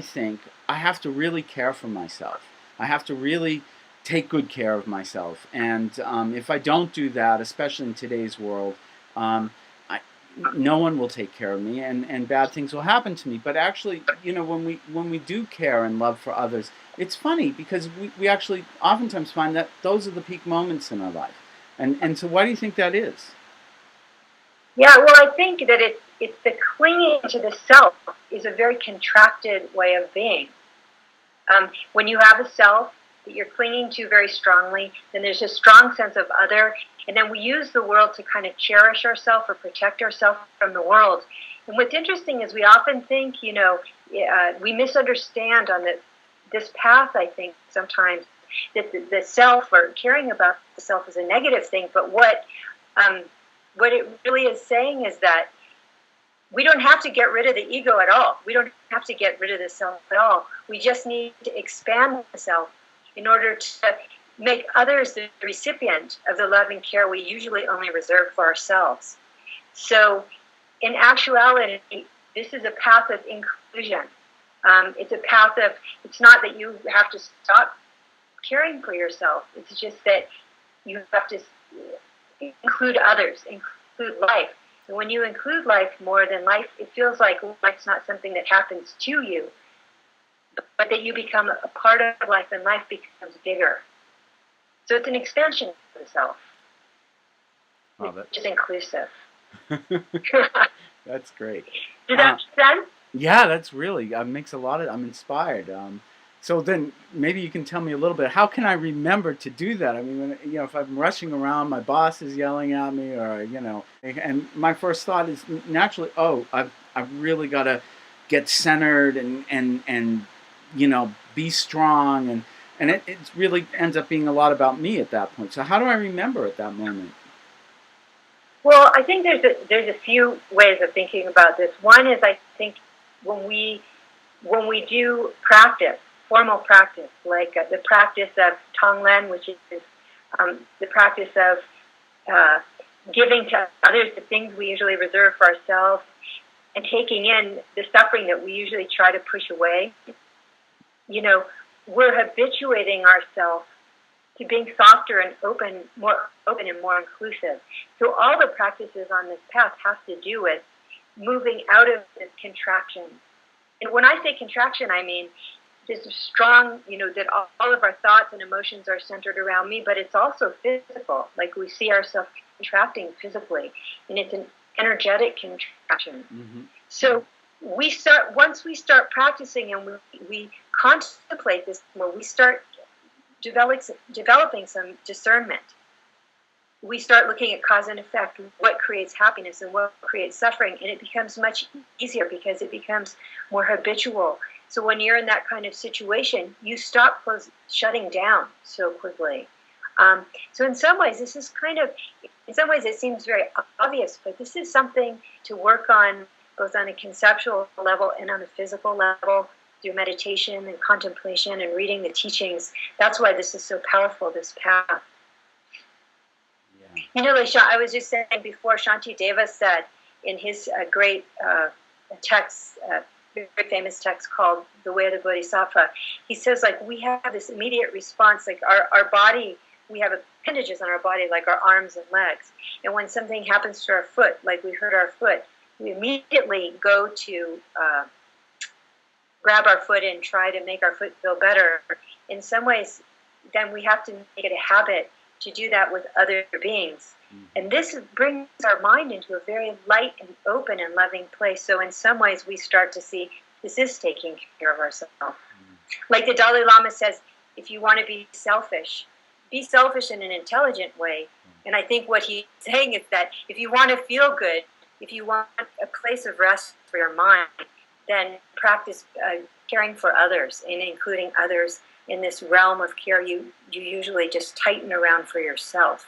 I think I have to really care for myself. I have to really take good care of myself. And if I don't do that, especially in today's world, um, I, no one will take care of me, and bad things will happen to me. But actually, when we do care and love for others, it's funny because we actually oftentimes find that those are the peak moments in our life. And so, why do you think that is? Yeah, well, I think that it's the clinging to the self is a very contracted way of being. When you have a self that you're clinging to very strongly, then there's a strong sense of other, and then we use the world to kind of cherish ourselves or protect ourselves from the world. And what's interesting is we often think, we misunderstand on this path, I think, sometimes, that the self or caring about the self is a negative thing, but what it really is saying is that we don't have to get rid of the ego at all. We don't have to get rid of the self at all. We just need to expand the self in order to make others the recipient of the love and care we usually only reserve for ourselves. So in actuality, this is a path of inclusion. It's a path of, it's not that you have to stop caring for yourself. It's just that you have to include others, include life. And when you include life more than life, it feels like life's not something that happens to you, but that you become a part of life and life becomes bigger. So it's an expansion of the self, which is inclusive. That's great. Does that make sense? Yeah, that's really, makes a lot of, I'm inspired. So then maybe you can tell me a little bit, how can I remember to do that? I mean, if I'm rushing around, my boss is yelling at me, or, and my first thought is naturally, oh, I've really got to get centered and be strong. And it really ends up being a lot about me at that point. So how do I remember at that moment? Well, I think there's a few ways of thinking about this. One is, I think, when we do practice, formal practice, like the practice of Tonglen, which is the practice of giving to others the things we usually reserve for ourselves, and taking in the suffering that we usually try to push away. We're habituating ourselves to being softer and more open and more inclusive. So all the practices on this path have to do with moving out of this contraction. And when I say contraction, I mean this strong, that all of our thoughts and emotions are centered around me, but it's also physical. Like we see ourselves contracting physically, and it's an energetic contraction. Mm-hmm. So once we start practicing and we contemplate this more, we start developing some discernment. We start looking at cause and effect, what creates happiness and what creates suffering, and it becomes much easier because it becomes more habitual. So when you're in that kind of situation, you stop shutting down so quickly. So in some ways, in some ways it seems very obvious, but this is something to work on both on a conceptual level and on a physical level through meditation and contemplation and reading the teachings. That's why this is so powerful, this path. Yeah. Like I was just saying before, Shanti Deva said in his great text, very famous text called The Way of the Bodhisattva, he says, we have this immediate response, like our body, we have appendages on our body, like our arms and legs. And when something happens to our foot, like we hurt our foot, we immediately go to grab our foot and try to make our foot feel better. In some ways, then we have to make it a habit to do that with other beings. Mm-hmm. And this brings our mind into a very light and open and loving place. So in some ways, we start to see this is taking care of ourselves. Mm-hmm. Like the Dalai Lama says, if you want to be selfish in an intelligent way. Mm-hmm. And I think what he's saying is that if you want to feel good, if you want a place of rest for your mind, then practice caring for others and including others in this realm of care you usually just tighten around for yourself.